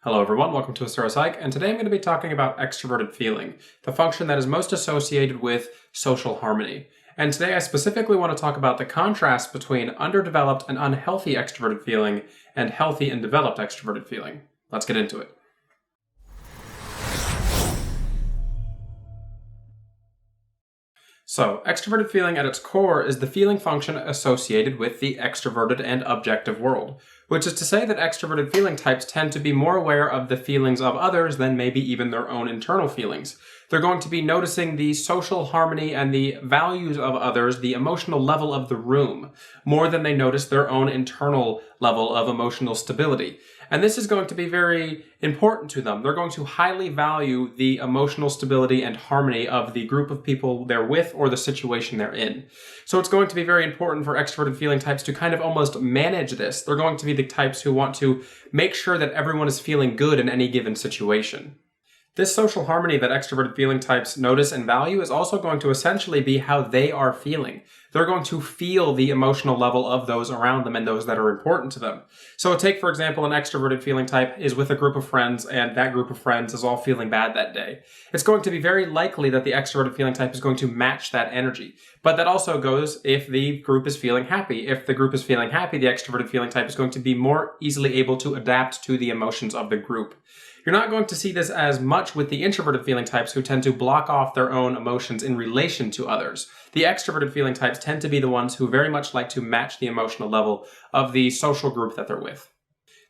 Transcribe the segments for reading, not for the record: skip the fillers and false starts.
Hello everyone, welcome to Astropsych, and today I'm going to be talking about extroverted feeling, the function that is most associated with social harmony. And today I specifically want to talk about the contrast between underdeveloped and unhealthy extroverted feeling and healthy and developed extroverted feeling. Let's get into it. So, extroverted feeling at its core is the feeling function associated with the extroverted and objective world, which is to say that extroverted feeling types tend to be more aware of the feelings of others than maybe even their own internal feelings. They're going to be noticing the social harmony and the values of others, the emotional level of the room, more than they notice their own internal level of emotional stability. And this is going to be very important to them. They're going to highly value the emotional stability and harmony of the group of people they're with or the situation they're in. So it's going to be very important for extroverted feeling types to kind of almost manage this. They're going to be the types who want to make sure that everyone is feeling good in any given situation. This social harmony that extroverted feeling types notice and value is also going to essentially be how they are feeling. They're going to feel the emotional level of those around them and those that are important to them. So take, for example, an extroverted feeling type is with a group of friends and that group of friends is all feeling bad that day. It's going to be very likely that the extroverted feeling type is going to match that energy. But that also goes if the group is feeling happy. If the group is feeling happy, the extroverted feeling type is going to be more easily able to adapt to the emotions of the group. You're not going to see this as much with the introverted feeling types who tend to block off their own emotions in relation to others. The extroverted feeling types tend to be the ones who very much like to match the emotional level of the social group that they're with.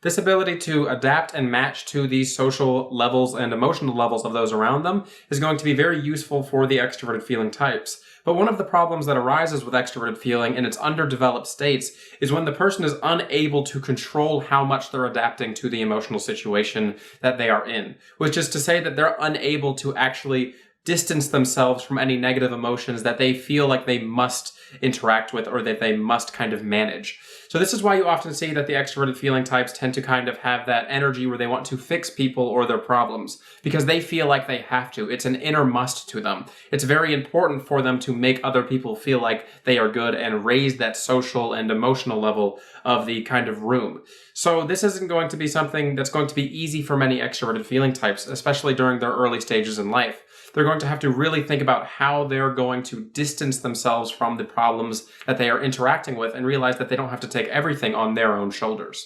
This ability to adapt and match to these social levels and emotional levels of those around them is going to be very useful for the extroverted feeling types. But one of the problems that arises with extroverted feeling in its underdeveloped states is when the person is unable to control how much they're adapting to the emotional situation that they are in, which is to say that they're unable to actually distance themselves from any negative emotions that they feel like they must interact with or that they must kind of manage. So this is why you often see that the extroverted feeling types tend to kind of have that energy where they want to fix people or their problems because they feel like they have to. It's an inner must to them. It's very important for them to make other people feel like they are good and raise that social and emotional level of the kind of room. So this isn't going to be something that's going to be easy for many extroverted feeling types, especially during their early stages in life. They're going to have to really think about how they're going to distance themselves from the problems that they are interacting with and realize that they don't have to take everything on their own shoulders.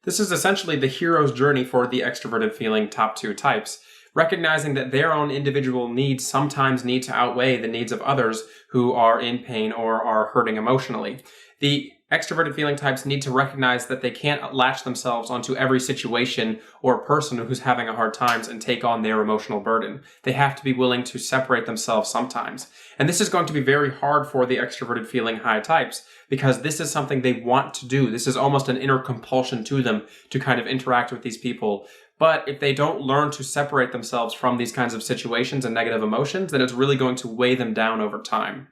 This is essentially the hero's journey for the extroverted feeling top two types, recognizing that their own individual needs sometimes need to outweigh the needs of others who are in pain or are hurting emotionally. The extroverted feeling types need to recognize that they can't latch themselves onto every situation or person who's having a hard time and take on their emotional burden. They have to be willing to separate themselves sometimes. And this is going to be very hard for the extroverted feeling high types because this is something they want to do. This is almost an inner compulsion to them to kind of interact with these people. But if they don't learn to separate themselves from these kinds of situations and negative emotions, then it's really going to weigh them down over time.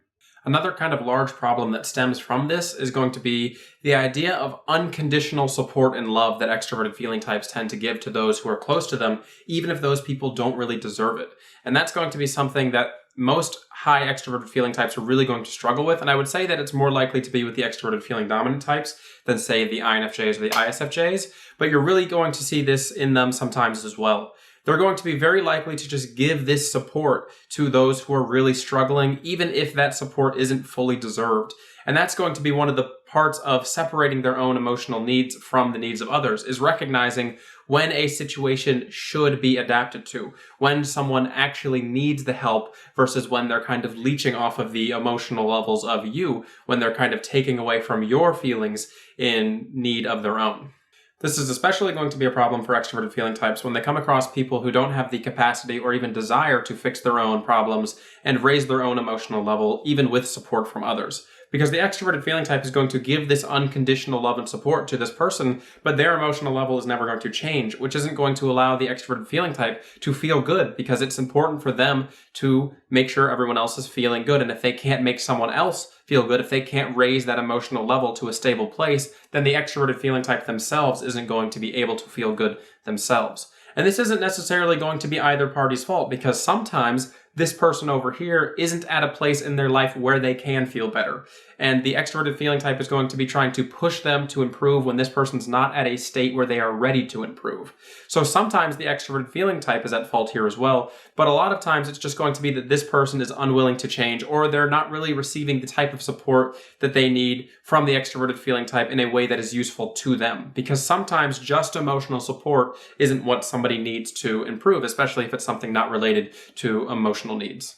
Another kind of large problem that stems from this is going to be the idea of unconditional support and love that extroverted feeling types tend to give to those who are close to them, even if those people don't really deserve it. And that's going to be something that most high extroverted feeling types are really going to struggle with, and I would say that it's more likely to be with the extroverted feeling dominant types than, say, the INFJs or the ISFJs, but you're really going to see this in them sometimes as well. They're going to be very likely to just give this support to those who are really struggling, even if that support isn't fully deserved. And that's going to be one of the parts of separating their own emotional needs from the needs of others, is recognizing when a situation should be adapted to, when someone actually needs the help versus when they're kind of leeching off of the emotional levels of you, when they're kind of taking away from your feelings in need of their own. This is especially going to be a problem for extroverted feeling types when they come across people who don't have the capacity or even desire to fix their own problems and raise their own emotional level, even with support from others. Because the extroverted feeling type is going to give this unconditional love and support to this person, but their emotional level is never going to change, which isn't going to allow the extroverted feeling type to feel good, because it's important for them to make sure everyone else is feeling good. And if they can't make someone else feel good, if they can't raise that emotional level to a stable place, then the extroverted feeling type themselves isn't going to be able to feel good themselves. And this isn't necessarily going to be either party's fault, because sometimes this person over here isn't at a place in their life where they can feel better. And the extroverted feeling type is going to be trying to push them to improve when this person's not at a state where they are ready to improve. So sometimes the extroverted feeling type is at fault here as well, but a lot of times it's just going to be that this person is unwilling to change, or they're not really receiving the type of support that they need from the extroverted feeling type in a way that is useful to them. Because sometimes just emotional support isn't what somebody needs to improve, especially if it's something not related to emotional needs.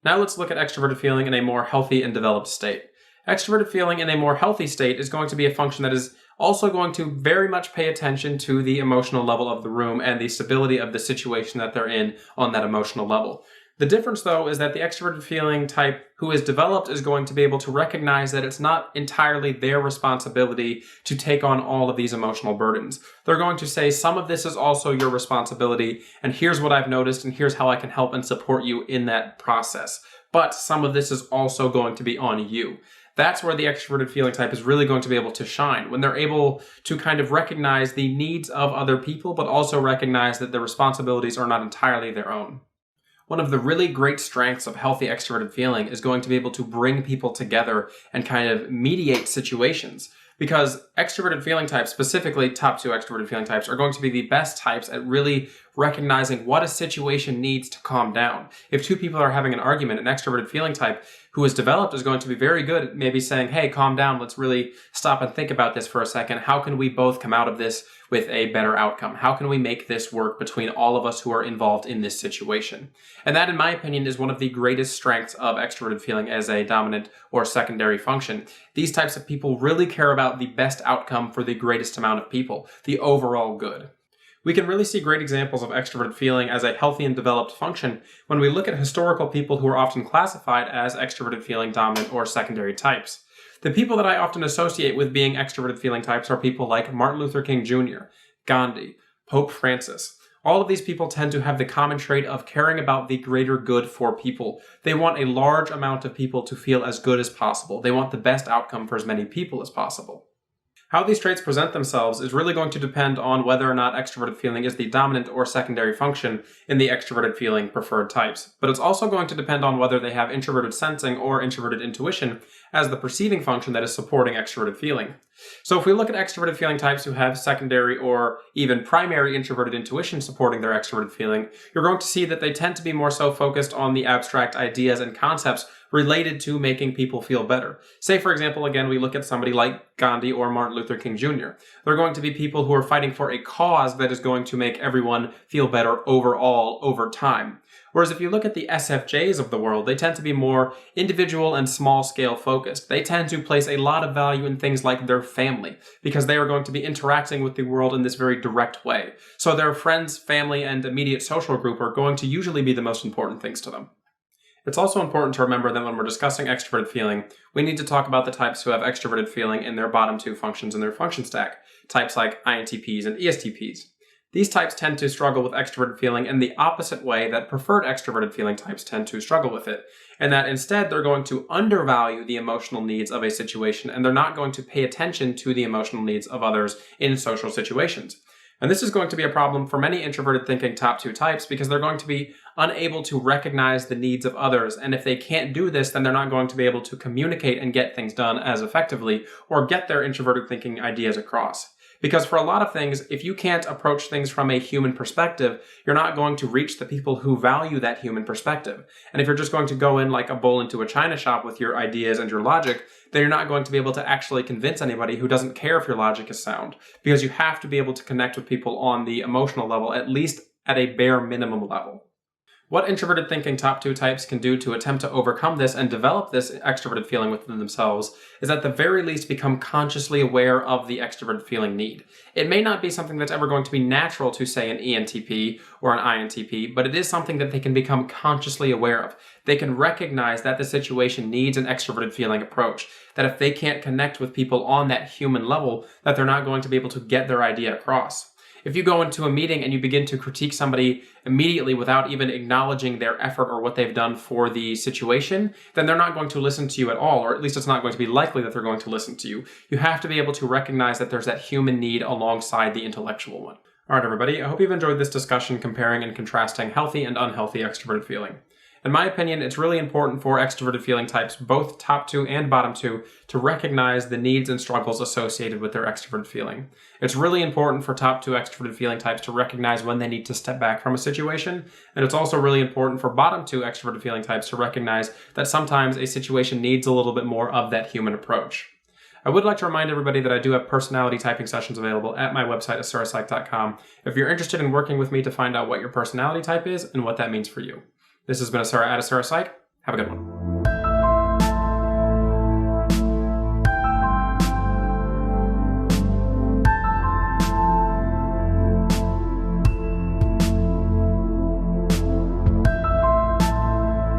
Now let's look at extroverted feeling in a more healthy and developed state. Extroverted feeling in a more healthy state is going to be a function that is also going to very much pay attention to the emotional level of the room and the stability of the situation that they're in on that emotional level. The difference, though, is that the extroverted feeling type who is developed is going to be able to recognize that it's not entirely their responsibility to take on all of these emotional burdens. They're going to say, some of this is also your responsibility, and here's what I've noticed, and here's how I can help and support you in that process. But some of this is also going to be on you. That's where the extroverted feeling type is really going to be able to shine, when they're able to kind of recognize the needs of other people, but also recognize that their responsibilities are not entirely their own. One of the really great strengths of healthy extroverted feeling is going to be able to bring people together and kind of mediate situations. Because extroverted feeling types, specifically top two extroverted feeling types, are going to be the best types at really recognizing what a situation needs to calm down. If two people are having an argument, an extroverted feeling type who is developed is going to be very good at maybe saying, hey, calm down, let's really stop and think about this for a second. How can we both come out of this with a better outcome? How can we make this work between all of us who are involved in this situation? And that, in my opinion, is one of the greatest strengths of extroverted feeling as a dominant or secondary function. These types of people really care about the best outcome for the greatest amount of people, the overall good. We can really see great examples of extroverted feeling as a healthy and developed function when we look at historical people who are often classified as extroverted feeling dominant or secondary types. The people that I often associate with being extroverted feeling types are people like Martin Luther King Jr., Gandhi, Pope Francis. All of these people tend to have the common trait of caring about the greater good for people. They want a large amount of people to feel as good as possible. They want the best outcome for as many people as possible. How these traits present themselves is really going to depend on whether or not extroverted feeling is the dominant or secondary function in the extroverted feeling preferred types. But it's also going to depend on whether they have introverted sensing or introverted intuition as the perceiving function that is supporting extroverted feeling. So if we look at extroverted feeling types who have secondary or even primary introverted intuition supporting their extroverted feeling, you're going to see that they tend to be more so focused on the abstract ideas and concepts related to making people feel better. Say, for example, again, we look at somebody like Gandhi or Martin Luther King Jr. They're going to be people who are fighting for a cause that is going to make everyone feel better overall over time. Whereas if you look at the SFJs of the world, they tend to be more individual and small-scale focused. They tend to place a lot of value in things like their family, because they are going to be interacting with the world in this very direct way. So their friends, family, and immediate social group are going to usually be the most important things to them. It's also important to remember that when we're discussing extroverted feeling, we need to talk about the types who have extroverted feeling in their bottom two functions in their function stack, types like INTPs and ESTPs. These types tend to struggle with extroverted feeling in the opposite way that preferred extroverted feeling types tend to struggle with it, and that instead they're going to undervalue the emotional needs of a situation, and they're not going to pay attention to the emotional needs of others in social situations. And this is going to be a problem for many introverted thinking top two types because they're going to be unable to recognize the needs of others. And if they can't do this, then they're not going to be able to communicate and get things done as effectively or get their introverted thinking ideas across. Because for a lot of things, if you can't approach things from a human perspective, you're not going to reach the people who value that human perspective. And if you're just going to go in like a bull into a china shop with your ideas and your logic, then you're not going to be able to actually convince anybody who doesn't care if your logic is sound. Because you have to be able to connect with people on the emotional level, at least at a bare minimum level. What introverted thinking top two types can do to attempt to overcome this and develop this extroverted feeling within themselves is at the very least become consciously aware of the extroverted feeling need. It may not be something that's ever going to be natural to, say, an ENTP or an INTP, but it is something that they can become consciously aware of. They can recognize that the situation needs an extroverted feeling approach, that if they can't connect with people on that human level, that they're not going to be able to get their idea across. If you go into a meeting and you begin to critique somebody immediately without even acknowledging their effort or what they've done for the situation, then they're not going to listen to you at all, or at least it's not going to be likely that they're going to listen to you. You have to be able to recognize that there's that human need alongside the intellectual one. All right, everybody, I hope you've enjoyed this discussion comparing and contrasting healthy and unhealthy extroverted feeling. In my opinion, it's really important for extroverted feeling types, both top 2 and bottom 2, to recognize the needs and struggles associated with their extroverted feeling. It's really important for top 2 extroverted feeling types to recognize when they need to step back from a situation, and it's also really important for bottom 2 extroverted feeling types to recognize that sometimes a situation needs a little bit more of that human approach. I would like to remind everybody that I do have personality typing sessions available at my website, asurapsych.com, if you're interested in working with me to find out what your personality type is and what that means for you. This has been Asura at Asura Psych. Have a good one.